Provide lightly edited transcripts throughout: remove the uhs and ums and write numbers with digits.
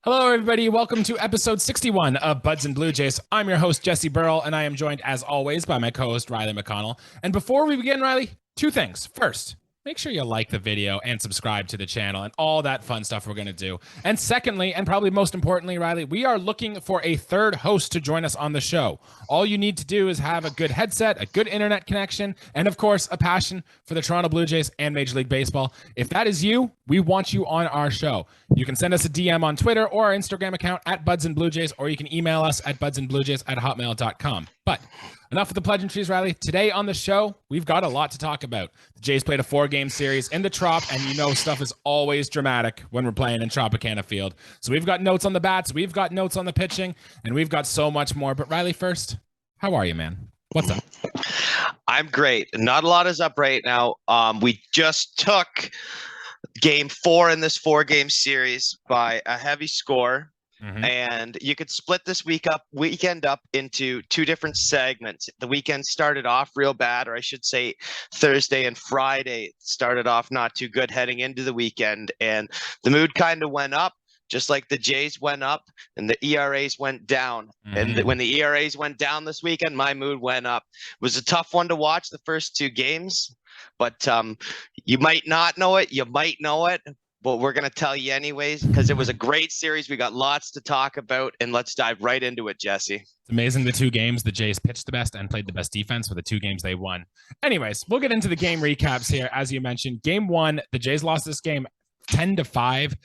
Hello, everybody. Welcome to episode 61 of Buds and Blue Jays. I'm your host, Jesse Burrell, and I am joined, as always, by my co-host, Riley McConnell. And before we begin, Riley, two things. First, make sure you like the video and subscribe to the channel and all that fun stuff we're going to do. And secondly, and probably most importantly, Riley, we are looking for a third host to join us on the show. All you need to do is have a good headset, a good internet connection, and of course, a passion for the Toronto Blue Jays and Major League Baseball. If that is you, we want you on our show. You can send us a DM on Twitter or our Instagram account at Buds and Blue Jays, or you can email us at budsandbluejays@hotmail.com. But enough of the pleasantries, Riley. Today on the show, we've got a lot to talk about. The Jays played a 4-game series in the Trop, and you know stuff is always dramatic when we're playing in Tropicana Field. So we've got notes on the bats, we've got notes on the pitching, and we've got so much more. But Riley, first, how are you, man? What's up? I'm great. Not a lot is up right now. We just took game 4 in this 4-game series by a heavy score. And you could split this weekend up into 2 different segments. The weekend started off real bad, or I should say Thursday and Friday started off not too good heading into the weekend. And the mood kind of went up, just like the Jays went up and the ERAs went down. And when the ERAs went down this weekend, my mood went up. It was a tough one to watch the first 2 games, but you might not know it. You might know it. But we're going to tell you anyways, because it was a great series. We got lots to talk about, and let's dive right into it, Jesse. It's amazing the 2 games the Jays pitched the best and played the best defense for the 2 games they won. Anyways, we'll get into the game recaps here. As you mentioned, game 1, the Jays lost this game 10-5.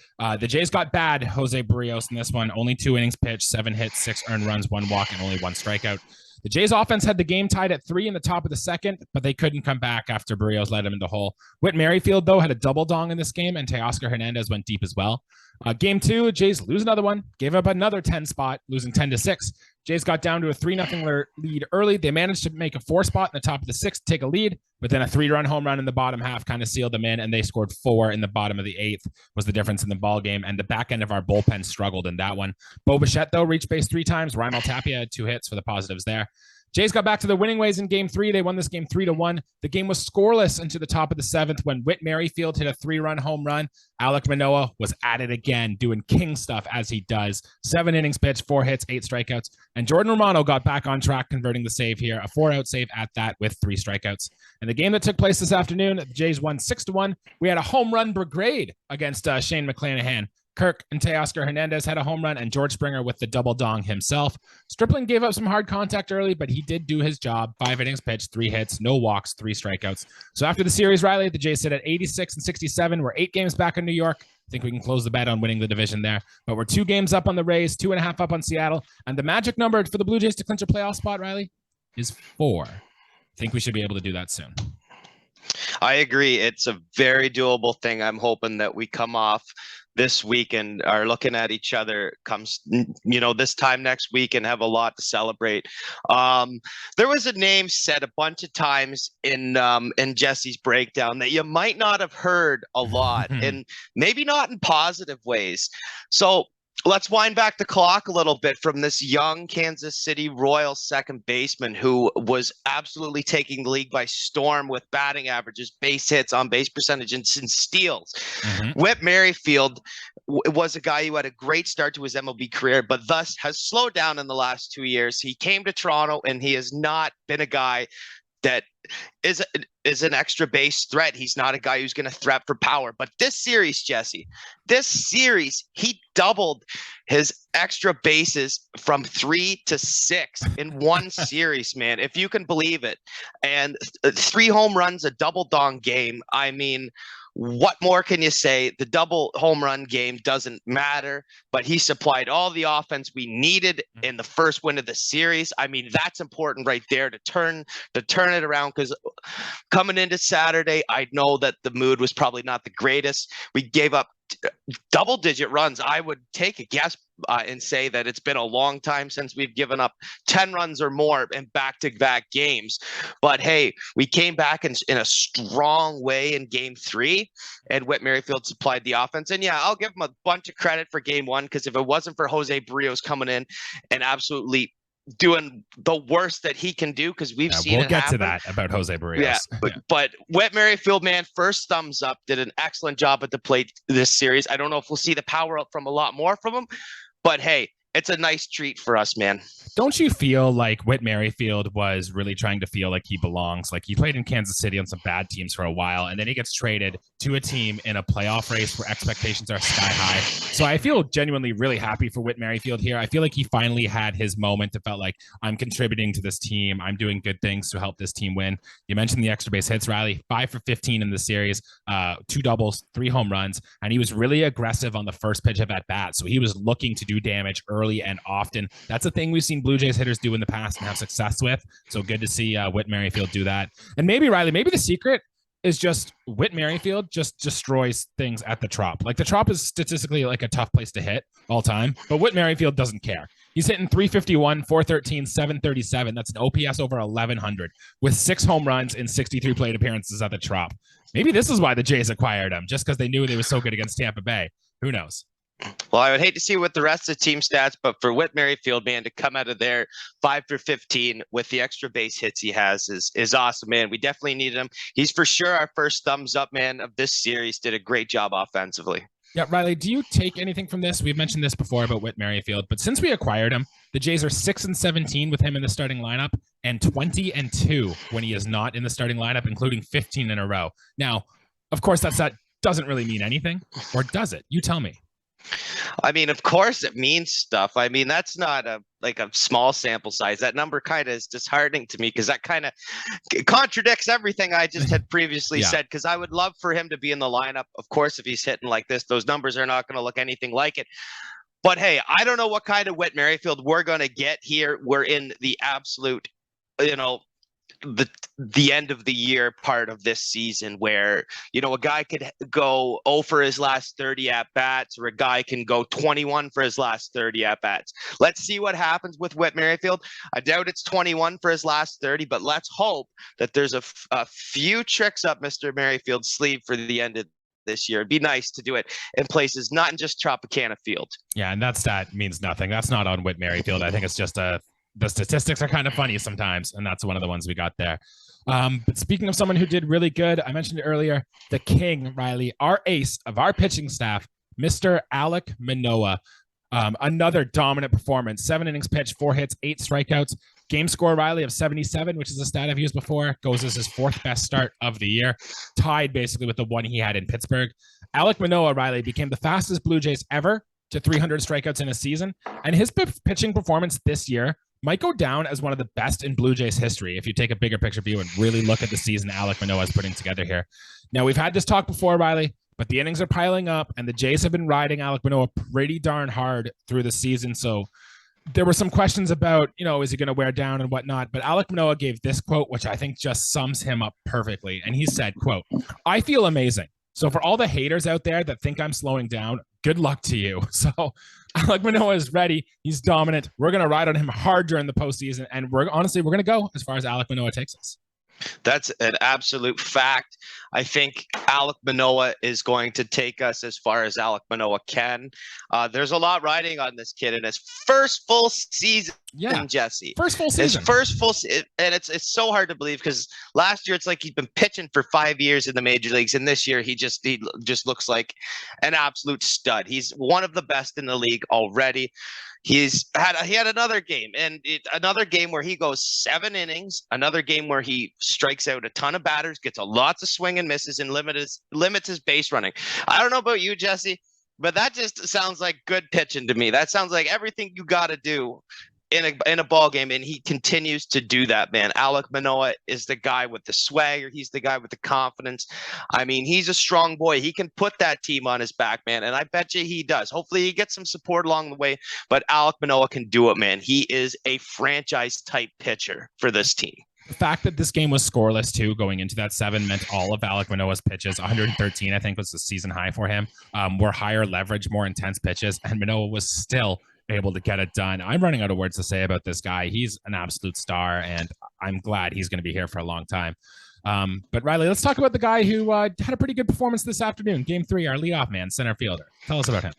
The Jays got bad Jose Berrios in this one. Only 2 innings pitched, 7 hits, 6 earned runs, 1 walk, and only 1 strikeout. The Jays offense had the game tied at 3 in the top of the second, but they couldn't come back after Berrios led him in the hole. Whit Merrifield, though, had a double dong in this game, and Teoscar Hernandez went deep as well. Game 2, Jays lose another one, gave up another 10 spot, losing 10-6. Jays got down to a 3-0 lead early. They managed to make a 4 spot in the top of the 6th, take a lead, but then a 3-run home run in the bottom half kind of sealed them in, and they scored 4 in the bottom of the 8th was the difference in the ball game, and the back end of our bullpen struggled in that one. Bichette, though, reached base 3 times. Rimel Tapia had 2 hits for the positives there. Jays got back to the winning ways in game 3. They won this game 3-1. The game was scoreless into the top of the 7th when Whit Merrifield hit a 3-run home run. Alek Manoah was at it again, doing king stuff as he does. 7 innings pitched, 4 hits, 8 strikeouts. And Jordan Romano got back on track, converting the save here. A 4-out save at that with 3 strikeouts. And the game that took place this afternoon, the Jays won 6-1. We had a home run brigade against Shane McClanahan. Kirk and Teoscar Hernandez had a home run, and George Springer with the double dong himself. Stripling gave up some hard contact early, but he did do his job. 5 innings pitched, 3 hits, no walks, 3 strikeouts. So after the series, Riley, the Jays sit at 86-67. We're 8 games back in New York. I think we can close the bet on winning the division there. But we're 2 games up on the Rays, 2.5 up on Seattle. And the magic number for the Blue Jays to clinch a playoff spot, Riley, is 4. I think we should be able to do that soon. I agree. It's a very doable thing. I'm hoping that we come off this week and are looking at each other comes, this time next week and have a lot to celebrate. There was a name said a bunch of times in Jesse's breakdown that you might not have heard a lot, and maybe not in positive ways. So let's wind back the clock a little bit from this young Kansas City Royals second baseman who was absolutely taking the league by storm with batting averages, base hits, on base percentage, and steals. Whit Merrifield was a guy who had a great start to his MLB career, but thus has slowed down in the last 2 years. He came to Toronto, and he has not been a guy that is an extra base threat. He's not a guy who's going to threat for power. But this series, Jesse, he doubled his extra bases from 3 to 6 in one series, man, if you can believe it. And 3 home runs, a double dong game. I mean, what more can you say? The double home run game doesn't matter, but he supplied all the offense we needed in the first win of the series. I mean, that's important right there to turn it around, because coming into Saturday, I know that the mood was probably not the greatest. We gave up double-digit runs. I would take a guess and say that it's been a long time since we've given up 10 runs or more in back-to-back games. But hey, we came back in a strong way in game 3, and Whit Merrifield supplied the offense. And yeah, I'll give him a bunch of credit for game 1, because if it wasn't for Jose Berrios coming in and absolutely doing the worst that he can do, because we've seen we'll it get happen. to that about Jose Berrios. Yeah, but Whit Merrifield, man, first thumbs up. Did an excellent job at the plate this series. I don't know if we'll see the power up from a lot more from him, but hey, it's a nice treat for us, man. Don't you feel like Whit Merrifield was really trying to feel like he belongs? Like, he played in Kansas City on some bad teams for a while, and then he gets traded to a team in a playoff race where expectations are sky high. So I feel genuinely really happy for Whit Merrifield here. I feel like he finally had his moment. It felt like, I'm contributing to this team. I'm doing good things to help this team win. You mentioned the extra base hits, Riley. 5 for 15 in the series, 2 doubles, 3 home runs, and he was really aggressive on the first pitch of at bat. So he was looking to do damage early and often. That's a thing we've seen Blue Jays hitters do in the past and have success with. So good to see Whit Merrifield do that. And maybe, Riley, maybe the secret is just Whit Merrifield just destroys things at the Trop. Like, the Trop is statistically like a tough place to hit all time, but Whit Merrifield doesn't care. He's hitting 351, 413, 737. That's an OPS over 1100 with 6 home runs in 63 plate appearances at the Trop. Maybe this is why the Jays acquired him, just because they knew they were so good against Tampa Bay. Who knows? Well, I would hate to see what the rest of the team stats, but for Whit Merrifield, man, to come out of there 5 for 15 with the extra base hits he has is awesome, man. We definitely needed him. He's for sure our first thumbs up, man, of this series. Did a great job offensively. Yeah, Riley, do you take anything from this? We've mentioned this before about Whit Merrifield, but since we acquired him, the Jays are 6-17 with him in the starting lineup and 20-2 when he is not in the starting lineup, including 15 in a row. Now, of course, that doesn't really mean anything, or does it? You tell me. I mean, of course it means stuff. I mean, that's not a small sample size. That number kind of is disheartening to me, because that kind of contradicts everything I just had previously said, because I would love for him to be in the lineup. Of course, if he's hitting like this, those numbers are not going to look anything like it. But hey, I don't know what kind of Whit Merrifield we're going to get here. We're in the absolute, the end of the year part of this season where, a guy could go 0 for his last 30 at bats, or a guy can go 21 for his last 30 at bats. Let's see what happens with Whit Merrifield. I doubt it's 21 for his last 30, but let's hope that there's a few tricks up Mr. Merrifield's sleeve for the end of this year. It'd be nice to do it in places not in just Tropicana Field. Yeah, and that stat means nothing. That's not on Whit Merrifield. I think it's just the statistics are kind of funny sometimes, and that's one of the ones we got there. But speaking of someone who did really good, I mentioned it earlier, the king, Riley, our ace of our pitching staff, Mr. Alek Manoah. Another dominant performance, 7 innings pitched, 4 hits, 8 strikeouts. Game score, Riley, of 77, which is a stat I've used before, goes as his 4th best start of the year, tied basically with the one he had in Pittsburgh. Alek Manoah, Riley, became the fastest Blue Jays ever to 300 strikeouts in a season, and his pitching performance this year might go down as one of the best in Blue Jays history if you take a bigger picture view and really look at the season Alek Manoah is putting together here. Now, we've had this talk before, Riley, but the innings are piling up, and the Jays have been riding Alek Manoah pretty darn hard through the season. So there were some questions about, is he going to wear down and whatnot? But Alek Manoah gave this quote, which I think just sums him up perfectly. And he said, quote, "I feel amazing. So for all the haters out there that think I'm slowing down, good luck to you." So Alek Manoah is ready. He's dominant. We're going to ride on him hard during the postseason. And we're going to go as far as Alek Manoah takes us. That's an absolute fact. I think Alek Manoah is going to take us as far as Alek Manoah can. There's a lot riding on this kid in his first full season, Jesse. First full season. And it's so hard to believe, because last year it's like he's been pitching for 5 years in the major leagues, and this year he just looks like an absolute stud. He's one of the best in the league already. He had another game, another game where he goes 7 innings, another game where he strikes out a ton of batters, gets a lots of swing and misses, and limits his base running. I don't know about you, Jesse, but that just sounds like good pitching to me. That sounds like everything you got to do in a ball game, and he continues to do that, man. Alek Manoah is the guy with the swagger. He's the guy with the confidence. I mean, he's a strong boy. He can put that team on his back, man, and I bet you he does. Hopefully he gets some support along the way, but Alek Manoah can do it, man. He is a franchise-type pitcher for this team. The fact that this game was scoreless, too, going into that 7 meant all of Alek Manoah's pitches, 113, I think, was the season high for him, were higher leverage, more intense pitches, and Manoah was still able to get it done. I'm running out of words to say about this guy. He's an absolute star, and I'm glad he's going to be here for a long time. But Riley, let's talk about the guy who had a pretty good performance this afternoon. Game 3, our leadoff man, center fielder. Tell us about him.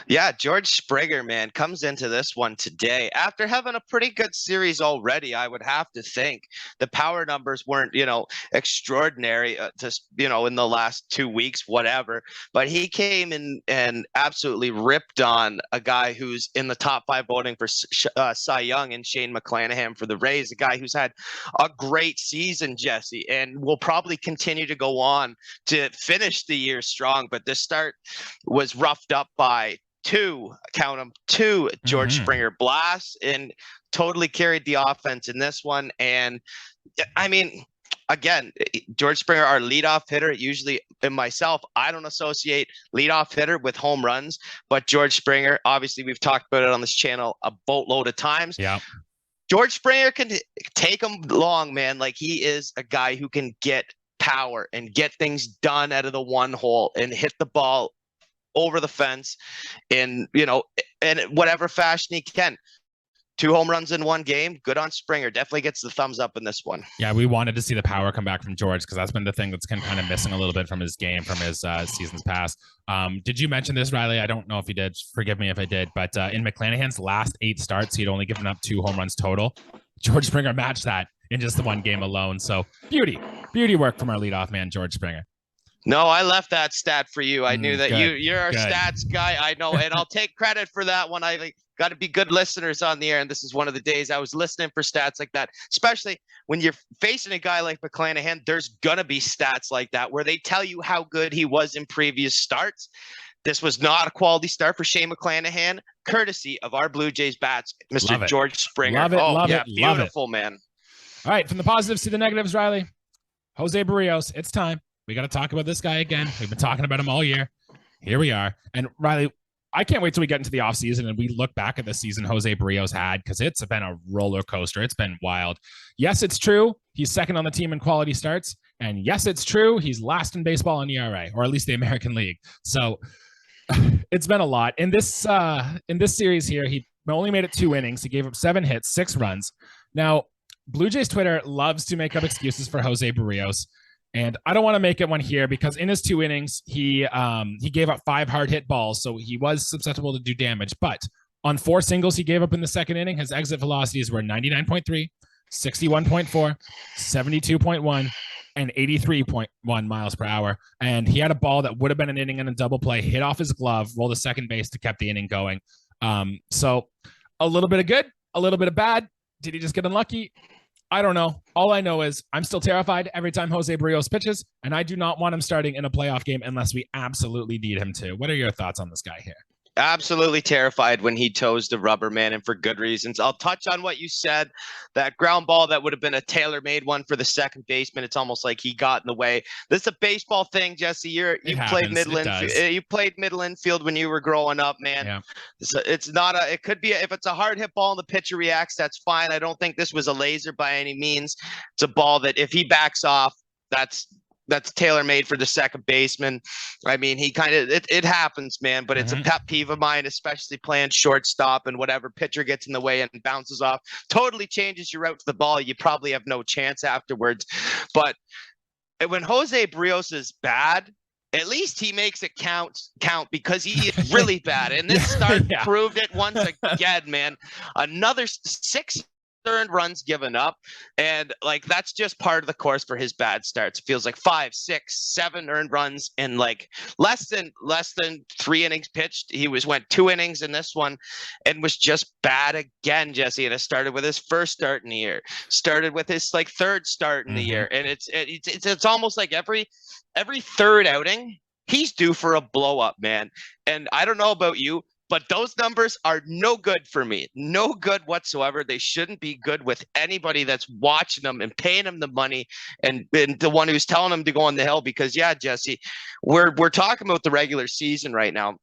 Yeah, George Springer, man, comes into this one today after having a pretty good series already. I would have to think the power numbers weren't, extraordinary, just, in the last 2 weeks, whatever. But he came in and absolutely ripped on a guy who's in the top five voting for Cy Young and Shane McClanahan for the Rays, a guy who's had a great season, Jesse, and will probably continue to go on to finish the year strong. But this start was roughed up by two George Springer blasts and totally carried the offense in this one. And I mean, again, George Springer, our leadoff hitter, usually, and myself, I don't associate leadoff hitter with home runs, but George Springer, obviously we've talked about it on this channel a boatload of times. Yeah. George Springer can take him long, man. Like, he is a guy who can get power and get things done out of the one hole and hit the ball over the fence in, in whatever fashion he can. 2 home runs in one game. Good on Springer. Definitely gets the thumbs up in this one. Yeah, we wanted to see the power come back from George because that's been the thing that's kind of missing a little bit from his game, from his seasons past. Did you mention this, Riley? I don't know if you did. Forgive me if I did. But in McClanahan's last 8 starts, he'd only given up 2 home runs total. George Springer matched that in just the one game alone. So beauty work from our leadoff man, George Springer. No, I left that stat for you. I knew that you're our good. Stats guy. I know, and I'll take credit for that one. I got to be good listeners on the air, and this is one of the days I was listening for stats like that, especially when you're facing a guy like McClanahan. There's going to be stats like that where they tell you how good he was in previous starts. This was not a quality start for Shane McClanahan, courtesy of our Blue Jays bats, Mr. George Springer. Love it. Beautiful, man. All right, from the positives to the negatives, Riley. Jose Berrios, it's time. We got to talk about this guy again. We've been talking about him all year. Here we are. And Riley, I can't wait till we get into the offseason and we look back at the season Jose Berrios had, because it's been a roller coaster. It's been wild. Yes, it's true. He's second on the team in quality starts. And yes, it's true. He's last in baseball in ERA, or at least the American League. So it's been a lot. In this series here, he only made it 2 innings. He gave up 7 hits, 6 runs. Now, Blue Jays Twitter loves to make up excuses for Jose Berrios. And I don't want to make it one here because in his 2 innings, he gave up 5 hard hit balls. So he was susceptible to do damage. But on 4 singles he gave up in the second inning, his exit velocities were 99.3, 61.4, 72.1, and 83.1 miles per hour. And he had a ball that would have been an inning and a double play, hit off his glove, rolled to second base to keep the inning going. So a little bit of good, a little bit of bad. Did he just get unlucky? I don't know. All I know is I'm still terrified every time Jose Berrios pitches, and I do not want him starting in a playoff game unless we absolutely need him to. What are your thoughts on this guy here? Absolutely terrified when he toes the rubber, man, and for good reasons. I'll touch on what you said, that ground ball that would have been a tailor-made one for the second baseman. It's almost like he got in the way. This is a baseball thing, Jesse. You played middle infield when you were growing up, man. Yeah. It could be, if it's a hard hit ball and the pitcher reacts, that's fine. I don't think this was a laser by any means. It's a ball that if he backs off, that's tailor-made for the second baseman. I mean, it happens, man, but it's a pet peeve of mine, especially playing shortstop, and whatever pitcher gets in the way and bounces off totally changes your route to the ball. You probably have no chance afterwards. But when Jose Berrios is bad, at least he makes it count because he is really bad. And this start proved it once again, man. Another 6 earned runs given up, and like that's just part of the course for his bad starts. It feels like 5, 6, 7 earned runs in like less than 3 innings pitched. He went 2 innings in this one and was just bad again, Jesse. And it started with his first start in the year, started with his like 3rd start in the year, and it's almost like every 3rd outing he's due for a blow up, man. And I don't know about you, but those numbers are no good for me. No good whatsoever. They shouldn't be good with anybody that's watching them and paying them the money and the one who's telling them to go on the hill. Because, yeah, Jesse, we're talking about the regular season right now,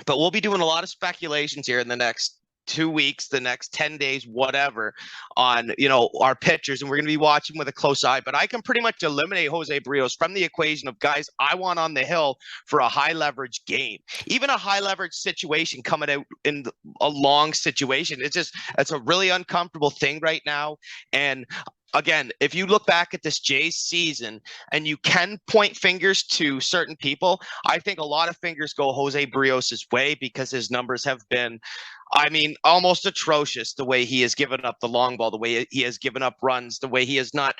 but we'll be doing a lot of speculations here in the next 2 weeks, the next 10 days, whatever, on, our pitchers. And we're going to be watching with a close eye. But I can pretty much eliminate Jose Berrios from the equation of guys I want on the hill for a high leverage game. Even a high leverage situation coming out in a long situation. It's a really uncomfortable thing right now. And again, if you look back at this Jays season and you can point fingers to certain people, I think a lot of fingers go Jose Berrios' way because his numbers have been, I mean, almost atrocious. The way he has given up the long ball, the way he has given up runs, the way he has not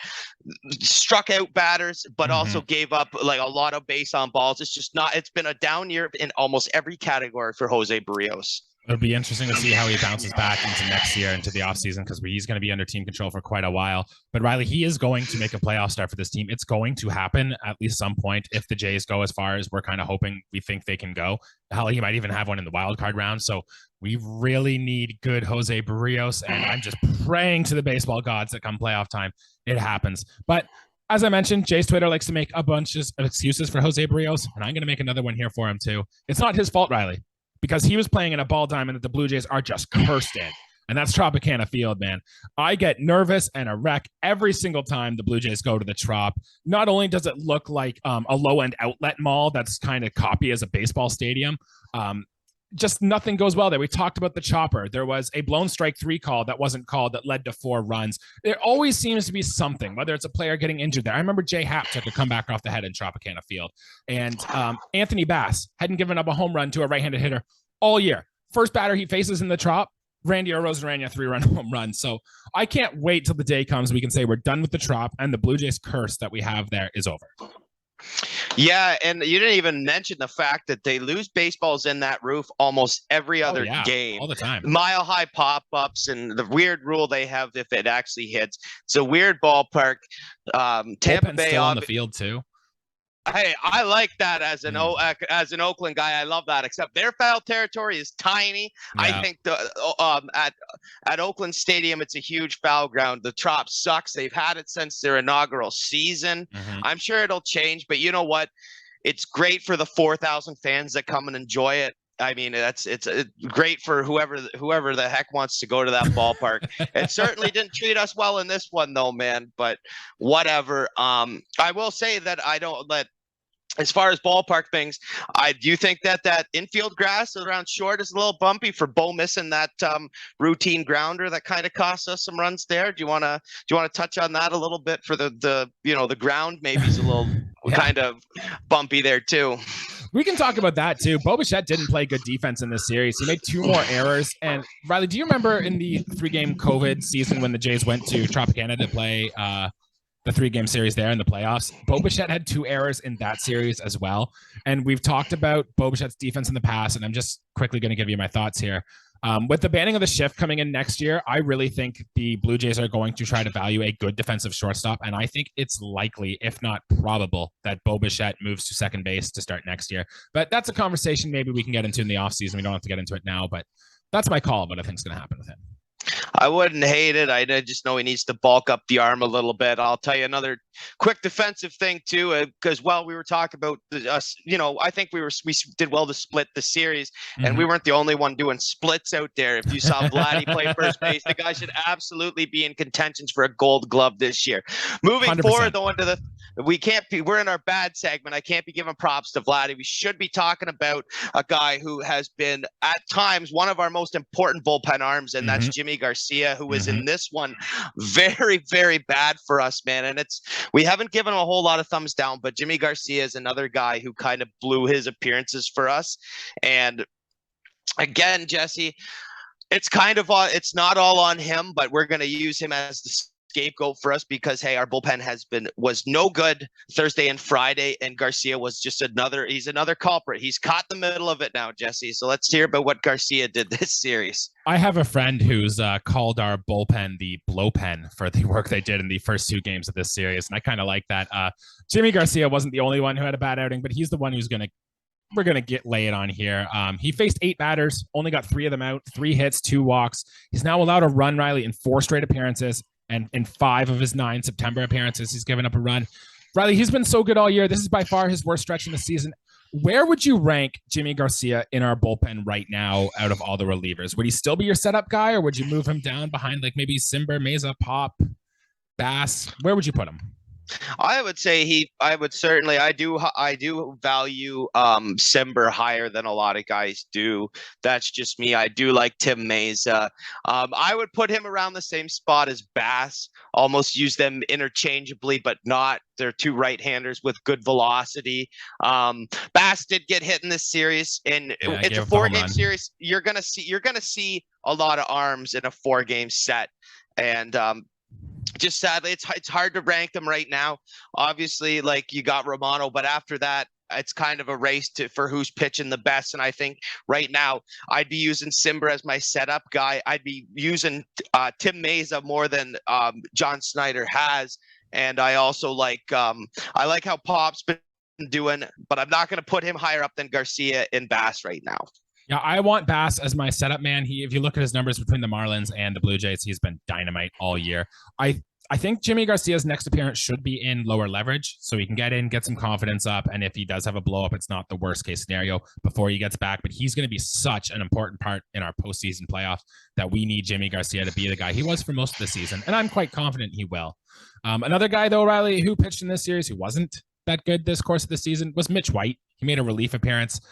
struck out batters, but also gave up like a lot of base on balls. It's just not, it's been a down year in almost every category for Jose Berrios. It'll be interesting to see how he bounces back into next year, into the offseason, because he's going to be under team control for quite a while. But Riley, he is going to make a playoff start for this team. It's going to happen at least some point if the Jays go as far as we're kind of hoping we think they can go. Hell, he might even have one in the wild card round. So we really need good Jose Berrios, and I'm just praying to the baseball gods that come playoff time, it happens. But as I mentioned, Jay's Twitter likes to make a bunch of excuses for Jose Berrios, and I'm going to make another one here for him too. It's not his fault, Riley, because he was playing in a ball diamond that the Blue Jays are just cursed in. And that's Tropicana Field, man. I get nervous and a wreck every single time the Blue Jays go to the Trop. Not only does it look like a low-end outlet mall that's kind of copy as a baseball stadium, just nothing goes well there. We talked about the chopper. There was a blown strike 3 call that wasn't called that led to 4 runs. There always seems to be something, whether it's a player getting injured there. I remember Jay Happ took a comeback off the head in Tropicana Field. And Anthony Bass hadn't given up a home run to a right-handed hitter all year. First batter he faces in the Trop, Randy Arozarena 3-run home run. So I can't wait till the day comes we can say we're done with the Trop and the Blue Jays curse that we have there is over. Yeah, and you didn't even mention the fact that they lose baseballs in that roof almost every other game. All the time. Mile-high pop-ups and the weird rule they have if it actually hits. It's a weird ballpark. Tampa Bay still on the field too. Hey, I like that as an Oakland guy. I love that. Except their foul territory is tiny. Yeah. I think at Oakland Stadium, it's a huge foul ground. The Trop sucks. They've had it since their inaugural season. I'm sure it'll change, but you know what? It's great for the 4,000 fans that come and enjoy it. I mean, it's great for whoever the heck wants to go to that ballpark. It certainly didn't treat us well in this one, though, man. But whatever. I will say that I don't let. As far as ballpark things, I do think that infield grass around short is a little bumpy for Bo missing that routine grounder that kind of cost us some runs there. Do you want to touch on that a little bit for the ground maybe is a little kind of bumpy there too. We can talk about that too. Bichette didn't play good defense in this series. He made 2 more errors. And Riley, do you remember in the 3-game COVID season when the Jays went to Tropicana to play the 3-game series there in the playoffs? Bichette had 2 errors in that series as well. And we've talked about Bichette's defense in the past, and I'm just quickly going to give you my thoughts here. With the banning of the shift coming in next year, I really think the Blue Jays are going to try to value a good defensive shortstop, and I think it's likely, if not probable, that Bichette moves to second base to start next year. But that's a conversation maybe we can get into in the offseason. We don't have to get into it now, but that's my call of what I think is going to happen with him. I wouldn't hate it. I just know he needs to bulk up the arm a little bit. I'll tell you another quick defensive thing too, because while we were talking about us, I think we did well to split the series, and we weren't the only one doing splits out there. If you saw Vladdy play first base, the guy should absolutely be in contentions for a Gold Glove this year. Moving 100%. Forward, though, into we're in our bad segment. I can't be giving props to Vladdy. We should be talking about a guy who has been at times one of our most important bullpen arms, and that's Jimmy Garcia, who is in this one very, very bad for us, man. And we haven't given him a whole lot of thumbs down, but Jimmy Garcia is another guy who kind of blew his appearances for us. And again, Jesse, it's not all on him, but we're going to use him as the scapegoat for us because, hey, our bullpen was no good Thursday and Friday, and Garcia was just he's another culprit. He's caught the middle of it now, Jesse. So let's hear about what Garcia did this series. I have a friend who's called our bullpen the blowpen for the work they did in the first 2 games of this series, and I kind of like that. Jimmy Garcia wasn't the only one who had a bad outing, but he's the one we're going to lay it on here. He faced 8 batters, only got 3 of them out, 3 hits, 2 walks. He's now allowed a run, Riley, in 4 straight appearances. And in 5 of his 9 September appearances, he's given up a run. Riley, he's been so good all year. This is by far his worst stretch in the season. Where would you rank Jimmy Garcia in our bullpen right now out of all the relievers? Would he still be your setup guy, or would you move him down behind like maybe Simber, Meza, Pop, Bass? Where would you put him? I would say I do value Simber higher than a lot of guys do. That's just me. I do like Tim Mesa. I would put him around the same spot as Bass, almost use them interchangeably, but not. They're two right-handers with good velocity. Bass did get hit in this series, and Yeah, it's a 4-game series. You're gonna see a lot of arms in a 4-game set, and just sadly, it's hard to rank them right now. Obviously, like you got Romano, but after that, it's kind of a race for who's pitching the best. And I think right now, I'd be using Simber as my setup guy. I'd be using Tim Mesa more than John Snyder has. And I also like how Pop's been doing, but I'm not going to put him higher up than Garcia and Bass right now. Yeah, I want Bass as my setup man. If you look at his numbers between the Marlins and the Blue Jays, he's been dynamite all year. I think Jimmy Garcia's next appearance should be in lower leverage, so he can get in, get some confidence up, and if he does have a blow up, it's not the worst case scenario before he gets back. But he's going to be such an important part in our postseason playoffs that we need Jimmy Garcia to be the guy he was for most of the season, and I'm quite confident he will. Another guy though, Riley, who pitched in this series who wasn't that good this course of the season was Mitch White. He made a relief appearance.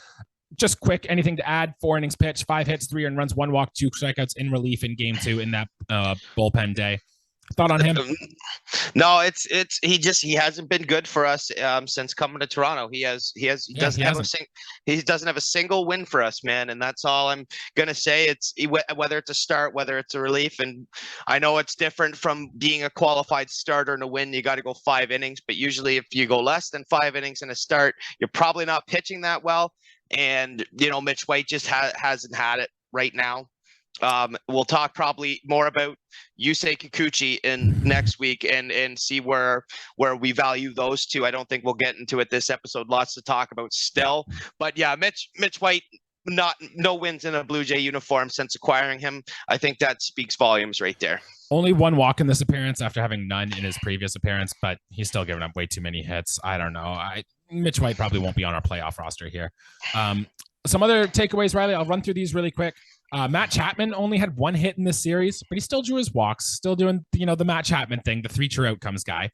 Just quick, anything to add? 4 innings pitched, 5 hits, 3 earned runs, 1 walk, 2 strikeouts in relief in game 2 in that bullpen day. Thought on him? No, he hasn't been good for us since coming to Toronto. He doesn't have a single win for us, man, and that's all I'm gonna say. It's whether it's a start, whether it's a relief, and I know it's different from being a qualified starter and a win. You got to go 5 innings, but usually if you go less than 5 innings in a start, you're probably not pitching that well. And Mitch White just hasn't had it right now. We'll talk probably more about Yusei Kikuchi in next week and see where we value those two. I don't think we'll get into it this episode. Lots to talk about still, but yeah, Mitch White, no wins in a Blue Jay uniform since acquiring him. I think that speaks volumes right there. Only 1 walk in this appearance after having none in his previous appearance, but he's still giving up way too many hits. I don't know. Mitch White probably won't be on our playoff roster here. Some other takeaways, Riley, I'll run through these really quick. Matt Chapman only had 1 hit in this series, but he still drew his walks, still doing, the Matt Chapman thing, the 3 true outcomes guy.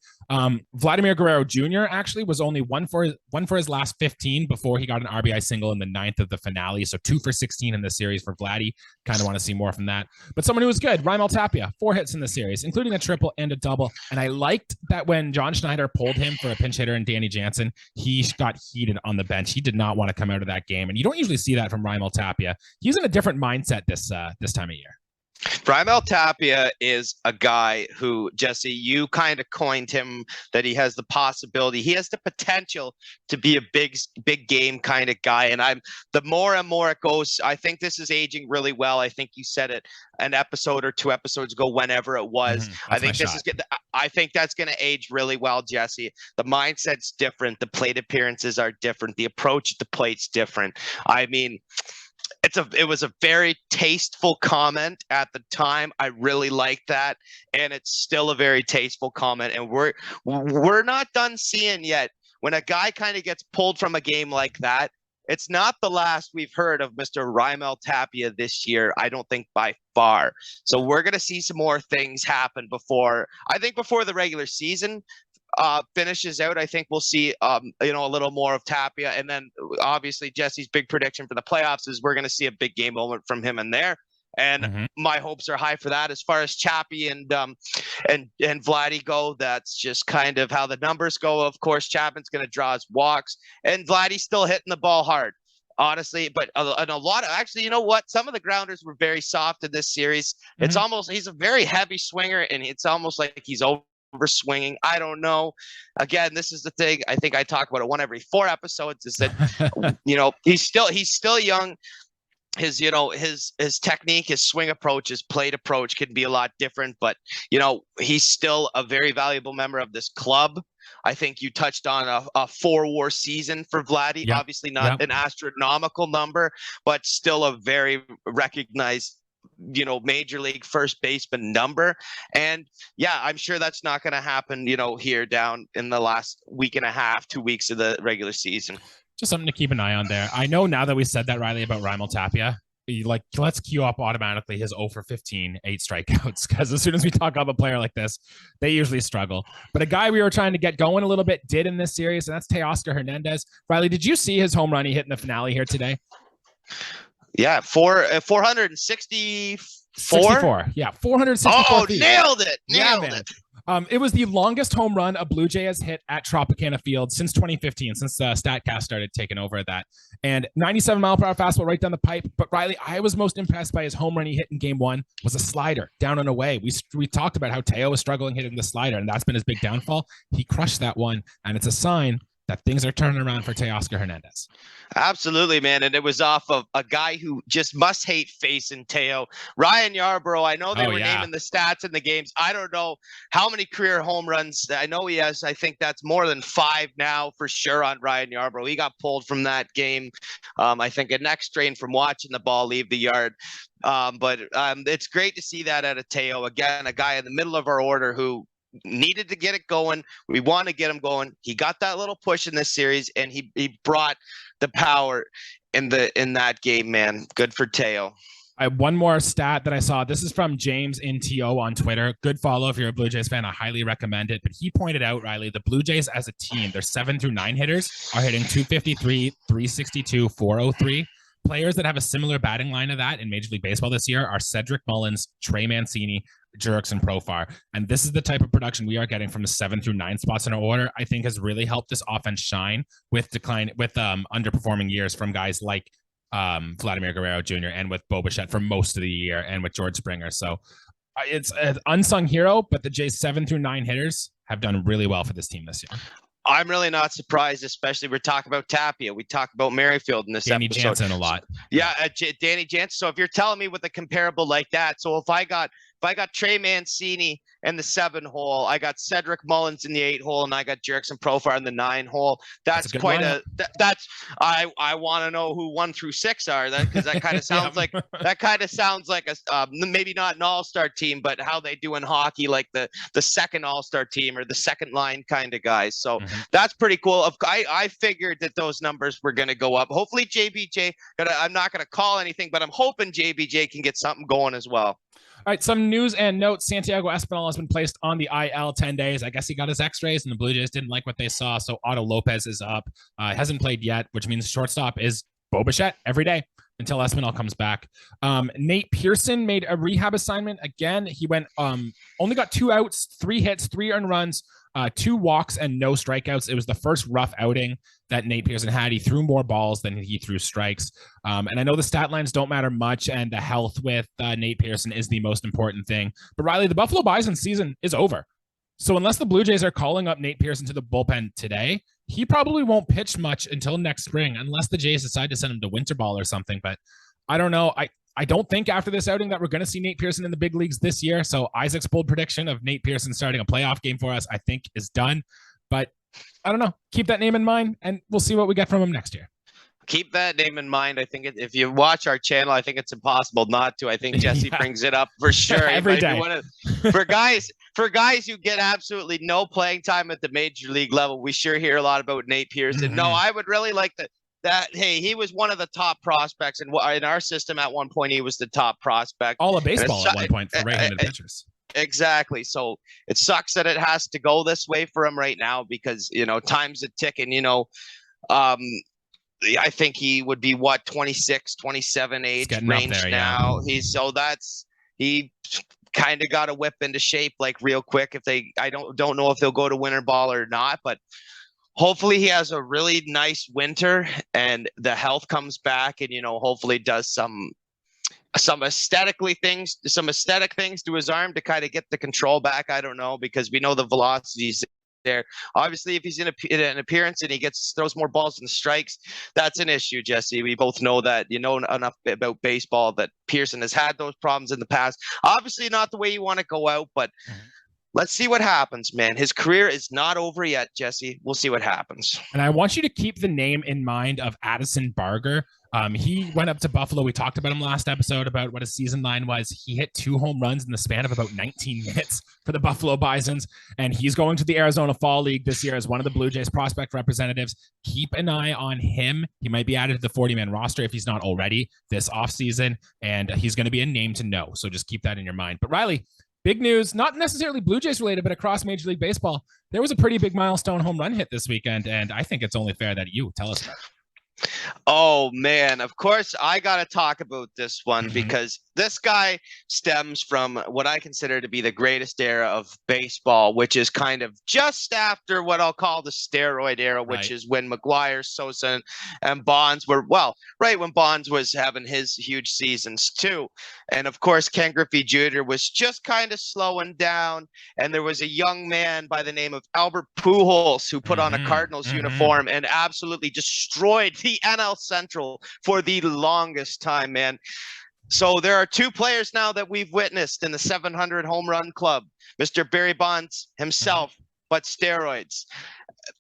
Vladimir Guerrero Jr. actually was only 1 for his last 15 before he got an RBI single in the 9th of the finale. So 2 for 16 in the series for Vladdy. Kind of want to see more from that. But someone who was good, Rimel Tapia, 4 hits in the series, including a triple and a double. And I liked that when John Schneider pulled him for a pinch hitter and Danny Jansen, he got heated on the bench. He did not want to come out of that game. And you don't usually see that from Rimel Tapia. He's in a different mindset this time of year. Rimel Tapia is a guy who, Jesse, you kind of coined him that he has the possibility. He has the potential to be a big game kind of guy. And the more and more it goes, I think this is aging really well. I think you said it an episode or 2 episodes ago, whenever it was. I think I think that's going to age really well, Jesse. The mindset's different. The plate appearances are different. The approach at the plate's different. I mean, it was a very tasteful comment at the time. I really liked that, and it's still a very tasteful comment. And we're not done seeing yet. When a guy kind of gets pulled from a game like that, it's not the last we've heard of Mr. Rimel Tapia this year. I don't think by far. So we're gonna see some more things happen before the regular season finishes out. I think we'll see a little more of Tapia, and then obviously Jesse's big prediction for the playoffs is we're going to see a big game moment from him in there, and my hopes are high for that. As far as Chappie and Vladdy go, that's just kind of how the numbers go. Of course, Chapman's going to draw his walks, and Vladdy's still hitting the ball hard, honestly. But and a lot of, actually, you know what? Some of the grounders were very soft in this series. It's almost, he's a very heavy swinger, and it's almost like he's over swinging. I don't know. Again, this is the thing. I think I talk about it 1 every 4 episodes. Is that he's still young. His technique, his swing approach, his plate approach can be a lot different. But he's still a very valuable member of this club. I think you touched on a 4-WAR season for Vladdy. Yep. Obviously not an astronomical number, but still a very recognized major league first baseman number. And yeah, I'm sure that's not going to happen, here down in the last week and a half, 2 weeks of the regular season. Just something to keep an eye on there. I know now that we said that, Riley, about Rimel Tapia, let's queue up automatically his 0 for 15, 8 strikeouts, because as soon as we talk about a player like this, they usually struggle. But a guy we were trying to get going a little bit did in this series, and that's Teoscar Hernandez. Riley, did you see his home run he hit in the finale here today? Yeah, 464. 64. Yeah, 464 Oh, feet. nailed it. Nailed it. It was the longest home run a Blue Jay has hit at Tropicana Field since 2015, since StatCast started taking over that. And 97-mile-per-hour fastball right down the pipe. But Riley, I was most impressed by his home run he hit in Game 1 was a slider down and away. We talked about how Teo was struggling hitting the slider, and that's been his big downfall. He crushed that one, and it's a sign that things are turning around for Teoscar Hernandez. Absolutely, man. And it was off of a guy who just must hate facing Teo. Ryan Yarbrough, I know they were naming the stats in the games. I don't know how many career home runs. I know he has. I think that's more than 5 now for sure on Ryan Yarbrough. He got pulled from that game. I think a neck strain from watching the ball leave the yard. But it's great to see that out of Teo. Again, a guy in the middle of our order who needed to get it going. We want to get him going. He got that little push in this series, and he brought the power in that game, man. Good for Teo. I have one more stat that I saw. This is from James in TO on Twitter. Good follow if you're a Blue Jays fan. I highly recommend it. But he pointed out, Riley, the Blue Jays as a team, their 7 through 9 hitters are hitting 253, 362, 403. Players that have a similar batting line to that in Major League Baseball this year are Cedric Mullins, Trey Mancini, Jurickson Profar. And this is the type of production we are getting from the 7 through 9 spots in our order. I think has really helped this offense shine with underperforming years from guys like Vladimir Guerrero Jr. and with Bichette for most of the year, and with George Springer. So it's an unsung hero, but the Jays 7 through 9 hitters have done really well for this team this year. I'm really not surprised, especially we're talking about Tapia. We talk about Merrifield in this Danny episode. Jansen a lot. Yeah, Danny Jansen. So if you're telling me with a comparable like that, so if I got Trey Mancini in the 7 hole, I got Cedric Mullins in the 8 hole, and I got Jurickson Profar in the 9 hole. That's quite lineup. I want to know who 1 through 6 are, because that kind of sounds like a maybe not an all-star team, but how they do in hockey, like the second all-star team or the second line kind of guys. So that's pretty cool. I figured that those numbers were going to go up. Hopefully JBJ, I'm not going to call anything, but I'm hoping JBJ can get something going as well. All right, some news and notes. Santiago Espinal has been placed on the IL 10 days. I guess he got his x-rays, and the Blue Jays didn't like what they saw, so Otto Lopez is up. Hasn't played yet, which means shortstop is Bichette every day until Espinal comes back. Nate Peterson made a rehab assignment. Again, he went only got 2 outs, 3 hits, 3 earned runs, 2 walks, and no strikeouts. It was the first rough outing that Nate Peterson had. He threw more balls than he threw strikes. And I know the stat lines don't matter much, and the health with Nate Peterson is the most important thing. But Riley, the Buffalo Bison season is over. So unless the Blue Jays are calling up Nate Peterson to the bullpen today, he probably won't pitch much until next spring, unless the Jays decide to send him to winter ball or something. But I don't know. I don't think after this outing that we're going to see Nate Peterson in the big leagues this year. So Isaac's bold prediction of Nate Peterson starting a playoff game for us, I think, is done. But I don't know. Keep that name in mind, and we'll see what we get from him next year. Keep that name in mind. I think if you watch our channel, I think it's impossible not to. I think Jesse brings it up for sure. Every day. For guys who get absolutely no playing time at the major league level, we sure hear a lot about Nate Peterson. No, I would really like hey, he was one of the top prospects in our system at one point. He was the top prospect. All of baseball at one point for right-handed pitchers. Exactly. So it sucks that it has to go this way for him right now, because, time's a ticking, I think he would be 26, 27 age range there, now. Yeah. He kind of got to whip into shape like real quick. I don't know if they'll go to winter ball or not, but hopefully he has a really nice winter and the health comes back, and, hopefully does some aesthetic things to his arm to kind of get the control back. I don't know, because we know the velocity's there. Obviously, if he's in an appearance and he throws more balls than strikes, that's an issue, Jesse. We both know that. Enough about baseball that Pearson has had those problems in the past. Obviously not the way you want to go out, but let's see what happens, man. His career is not over yet, Jesse. We'll see what happens. And I want you to keep the name in mind of Addison Barger. He went up to Buffalo. We talked about him last episode about what his season line was. He hit 2 home runs in the span of about 19 minutes for the Buffalo Bisons, and he's going to the Arizona Fall League this year as one of the Blue Jays prospect representatives. Keep an eye on him. He might be added to the 40-man roster if he's not already this offseason, and he's going to be a name to know. So just keep that in your mind. But Riley, big news, not necessarily Blue Jays related, but across Major League Baseball. There was a pretty big milestone home run hit this weekend, and I think it's only fair that you tell us about it. Oh, man. Of course, I got to talk about this one because this guy stems from what I consider to be the greatest era of baseball, which is kind of just after what I'll call the steroid era, which is when McGuire, Sosa, and Bonds were, well, right when Bonds was having his huge seasons too. And of course, Ken Griffey Jr. was just kind of slowing down. And there was a young man by the name of Albert Pujols who put on a Cardinals uniform and absolutely destroyed the NL Central for the longest time, man. So there are 2 players now that we've witnessed in the 700 home run club. Mr. Barry Bonds himself, but steroids.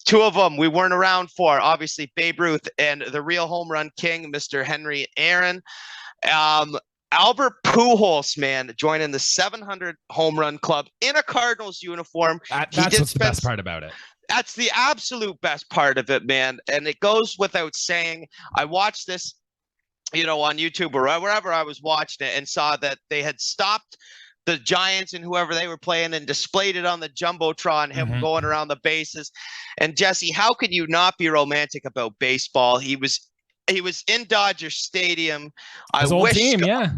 2 of them we weren't around for, obviously Babe Ruth and the real home run king, Mr. Henry Aaron. Albert Pujols, man, joining the 700 home run club in a Cardinals uniform. That's what's the best part about it. That's the absolute best part of it, man. And it goes without saying. I watched this, on YouTube or wherever I was watching it and saw that they had stopped the Giants and whoever they were playing and displayed it on the Jumbotron, him going around the bases. And Jesse, how can you not be romantic about baseball? He was in Dodger Stadium. His old team, yeah.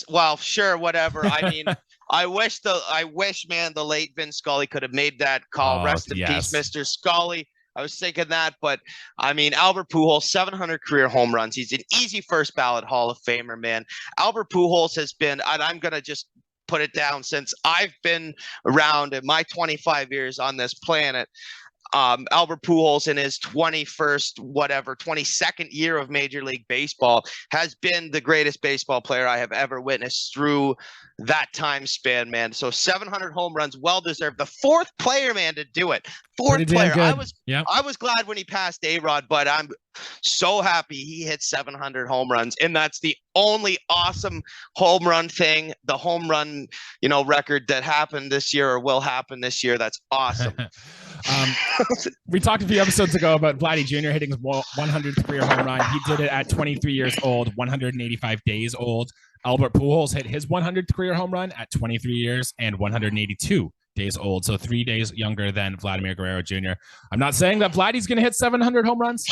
Well, sure, whatever. I mean, I wish, man, the late Vince Scully could have made that call. Rest in peace, Mr. Scully. I was thinking that, but I mean, Albert Pujols, 700 career home runs. He's an easy first ballot Hall of Famer, man. Albert Pujols has been, and I'm going to just put it down since I've been around in my 25 years on this planet. Albert Pujols in his 22nd year of Major League Baseball has been the greatest baseball player I have ever witnessed through that time span, man. So 700 home runs, well deserved. The 4th player, man, to do it. 4th player. I was glad when he passed A-Rod, but I'm so happy he hit 700 home runs, and that's the only awesome home run thing, the home run, record that happened this year or will happen this year. That's awesome. We talked a few episodes ago about Vladdy Jr. hitting his 100th career home run. He did it at 23 years old, 185 days old. Albert Pujols hit his 100th career home run at 23 years and 182 days old. So 3 days younger than Vladimir Guerrero Jr. I'm not saying that Vladdy's going to hit 700 home runs,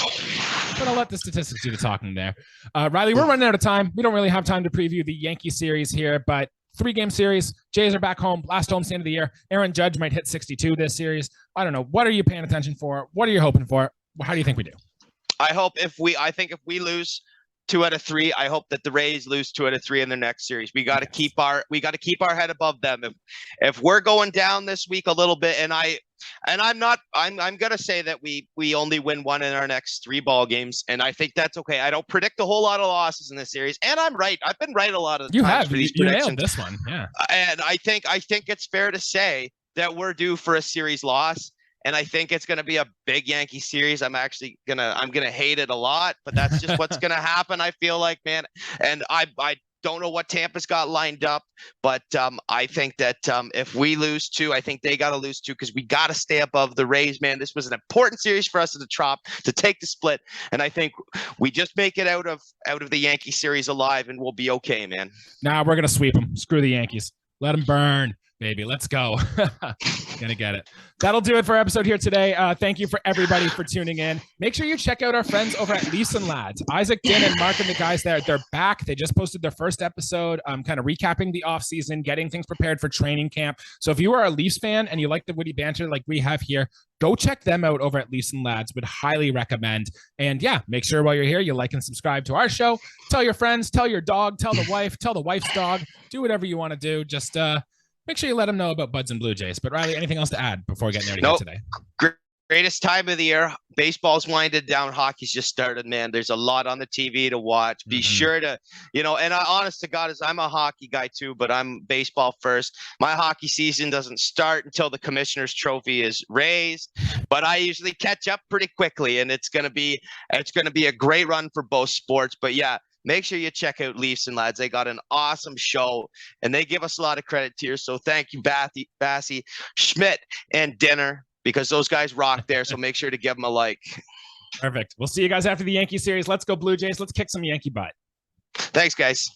but I'll let the statistics do the talking there. Riley, we're running out of time. We don't really have time to preview the Yankee series here, but 3-game series. Jays are back home. Last home stand of the year. Aaron Judge might hit 62 this series. I don't know. What are you paying attention for? What are you hoping for? How do you think we do? I think if we lose 2 out of 3, I hope that the Rays lose 2 out of 3 in their next series. We got to keep our head above them. If we're going down this week a little bit, and I'm gonna say that we only win 1 in our next 3 ball games, and I think that's okay. I don't predict a whole lot of losses in this series, and I'm right. I've been right a lot of times for these predictions. Nailed this one, yeah. And I think it's fair to say that we're due for a series loss. And I think it's going to be a big Yankee series. I'm going to hate it a lot, but that's just what's going to happen. I feel like, man. And I don't know what Tampa's got lined up, but I think that if we lose 2, I think they got to lose 2 because we got to stay above the Rays, man. This was an important series for us at the Trop to take the split. And I think we just make it out of the Yankee series alive and we'll be okay, man. Nah, we're going to sweep them. Screw the Yankees. Let them burn. Baby, let's go. Gonna get it. That'll do it for our episode here today. Thank you for everybody for tuning in. Make sure you check out our friends over at Leafs and Lads. Isaac, Din, and Mark and the guys there, they're back. They just posted their first episode, kind of recapping the offseason, getting things prepared for training camp. So if you are a Leafs fan and you like the witty banter like we have here, go check them out over at Leafs and Lads. Would highly recommend. And yeah, make sure while you're here, you like and subscribe to our show. Tell your friends, tell your dog, tell the wife, tell the wife's dog. Do whatever you want to do. Just make sure you let them know about Buds and Blue Jays. But Riley, anything else to add before getting there today? Greatest time of the year. Baseball's winded down. Hockey's just started, man. There's a lot on the TV to watch. Be sure to, and honest to God, I'm a hockey guy too, but I'm baseball first. My hockey season doesn't start until the Commissioner's Trophy is raised, but I usually catch up pretty quickly, and it's gonna be a great run for both sports. But yeah, make sure you check out Leafs and Lads. They got an awesome show, and they give us a lot of credit here. So thank you, Bassy, Schmidt, and Dinner, because those guys rock there. So make sure to give them a like. Perfect. We'll see you guys after the Yankee series. Let's go Blue Jays. Let's kick some Yankee butt. Thanks, guys.